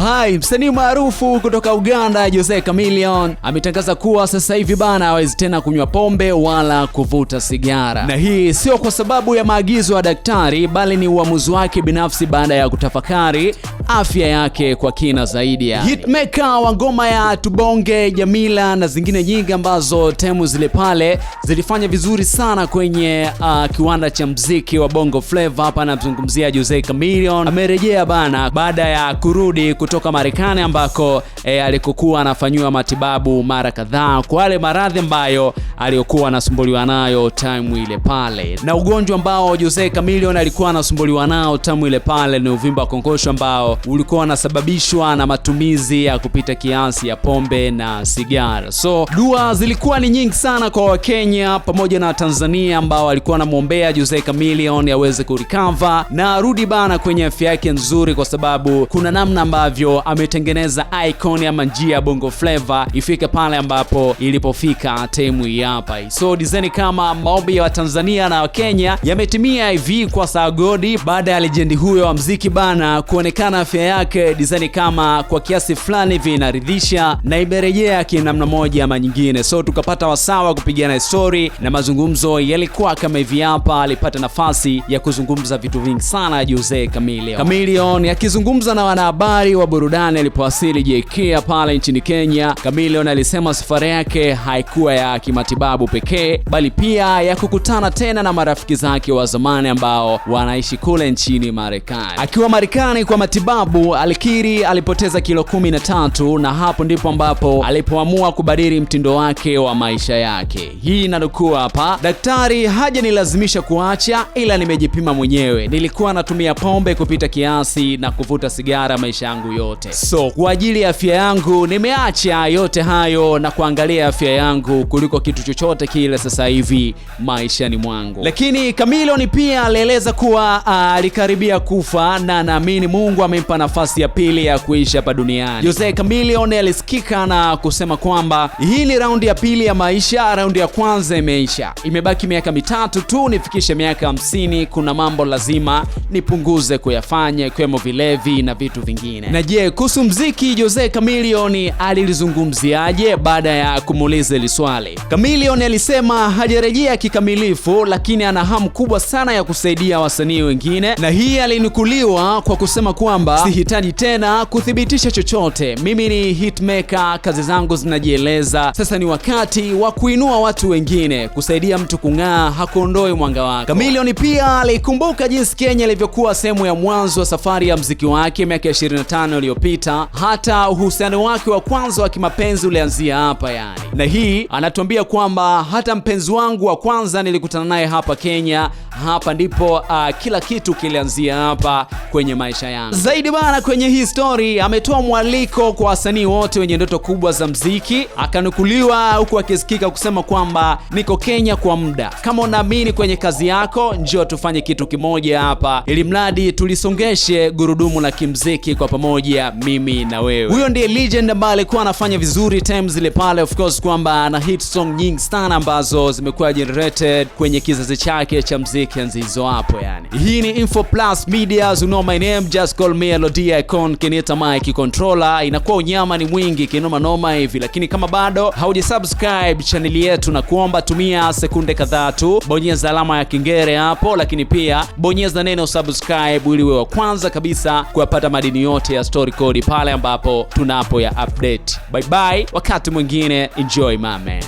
Hai, msanii maarufu kutoka Uganda Jose Chameleone ametangaza kuwa sasa hivi bana hawezi tena kunywa pombe wala kuvuta sigara. Na hii sio kwa sababu ya maagizo ya daktari, bali ni uamuzi wake binafsi baada ya kutafakari afya yake kwa kina zaidi. Hitmaker wa ngoma ya Tubonge, Jamila na zingine nyingi ambazo temu zile pale zilifanya vizuri sana kwenye kiwanda cha muziki wa Bongo Flava. Hapa anazungumzia Jose Chameleone. Amerejea bana baada ya kurudi kutoka Marekani ambako alikokuwa anafanywa matibabu mara kadhaa kwa wale maradhi ambayo aliyokuwa anasumbuliwa nayo time ile pale. Na ugonjwa ambao Jose Chameleone alikuwa anasumbuliwa nao time ile pale ni uvimbe wa kongosho ambao ulikuwa unasababishwa na matumizi ya kupita kiasi ya pombe na sigara. So dua zilikuwa ni nyingi sana kwa Wakenya pamoja na Tanzania ambao walikuwa wanamuombea Jose Chameleone aweze kurecover na arudi bana kwenye afya yake nzuri, kwa sababu kuna namna ambavyo ametengeneza icon ama njia ya Bongo Flava ifike pale ambapo ilipofika time hapa. So design kama maombi ya Tanzania na Kenya yametimia hivi kwa Sagodi baada ya legendi huyo wa muziki bana kuonekana afya yake design kama kwa kiasi fulani hivi inaridhisha na imerejea kinamna moja ama nyingine. So tukapata wasawa kupigana story na mazungumzo yalikuwa kama hivi hapa. Alipata nafasi ya kuzungumza vitu vingi sana Jose Chameleone akizungumza na wanahabari wa burudani alipowasili JK pale nchini Kenya. Chameleone alisema safari yake haikuwa ya kimatibabu pekee, bali pia ya kukutana tena na marafiki zake wa zamani ambao wanaishi kule nchini Marekani. Akiwa Marekani kwa matibabu, alikiri alipoteza kilo 13 na hapo ndipo ambapo alipoamua kubadili mtindo wake wa maisha yake. Hii inanukuu hapa: daktari hajanilazimisha kuacha, ila nimejipima mwenyewe. Nilikuwa natumia pombe kupita kiasi na kuvuta sigara maisha yangu yote. So kwa ajili ya afya yangu nimeacha yote hayo na kuangalia afya yangu kuliko kitu chochote kile sasa hivi maishani mwangu. Lakini Chameleone pia alieleza kuwa alikaribia kufa na naamini Mungu amempa nafasi ya pili ya kuishi hapa duniani. Jose Chameleone alisikika na kusema kwamba hii ni raundi ya pili ya maisha, raundi ya kwanza imeisha. Imebaki miaka mitatu tu nifikishe miaka 50. Kuna mambo lazima nipunguze kuyafanya ikiwemo vilevi na vitu vingine. Na je, kuhusu muziki Jose Chameleone alilizungumziaje baada ya kumuuliza hili swali? Chameleone alisema hajarejea kikamilifu, lakini ana hamu kubwa sana ya kusaidia wasanii wengine, na hii alinukuliwa kwa kusema kwamba sihitaji tena kuthibitisha chochote. Mimi ni hitmaker, kazi zangu zinajieleza. Sasa ni wakati wa kuinua watu wengine. Kusaidia mtu kung'aa hakuondoi mwanga wako. Chameleone pia alikumbuka jinsi Kenya ilivyokuwa sehemu ya mwanzo wa safari ya muziki wake miaka 25 iliyopita. Hata uhusiano wake wa kwanza wa kimapenzi ulianzia hapa yani. Na hii anatuambia kwamba hata mpenzi wangu wa kwanza nilikutana naye hapa Kenya. Hapa ndipo kila kitu kilianzia hapa kwenye maisha yangu. Zaidi bana, kwenye hii story ametoa mwaliko kwa wasanii wote wenye ndoto kubwa za muziki. Akanukuliwa huku akisikika kusema kwamba niko Kenya kwa muda. Kama unaamini kwenye kazi yako, njoo tufanye kitu kimoja hapa, ili mradi tulisongeshe gurudumu la kimuziki kwa pamoja, mimi na wewe. Huyo ndiye legend ambaye alikuwa anafanya vizuri times zile pale. Of course kwamba ana hit song nyingi sana ambazo zimekuwa generated kwenye kizazi chake cha muziki nzizo hapo yani. Hii ni Info Plus Media, you know my name, just call me Elodie Icon, kinita mic controller. Inakuwa unyama ni mwingi kinoma noma hivi, lakini kama bado haujasubscribe channel yetu na kuomba tumia sekunde kadhaa tu, bonyeza alama ya kengele hapo, lakini pia bonyeza neno subscribe ili uwe wa kwanza kabisa kupata madini yote ya Story Code pale ambapo tunapo ya update. Bye bye, wakati mwingine, enjoy my man.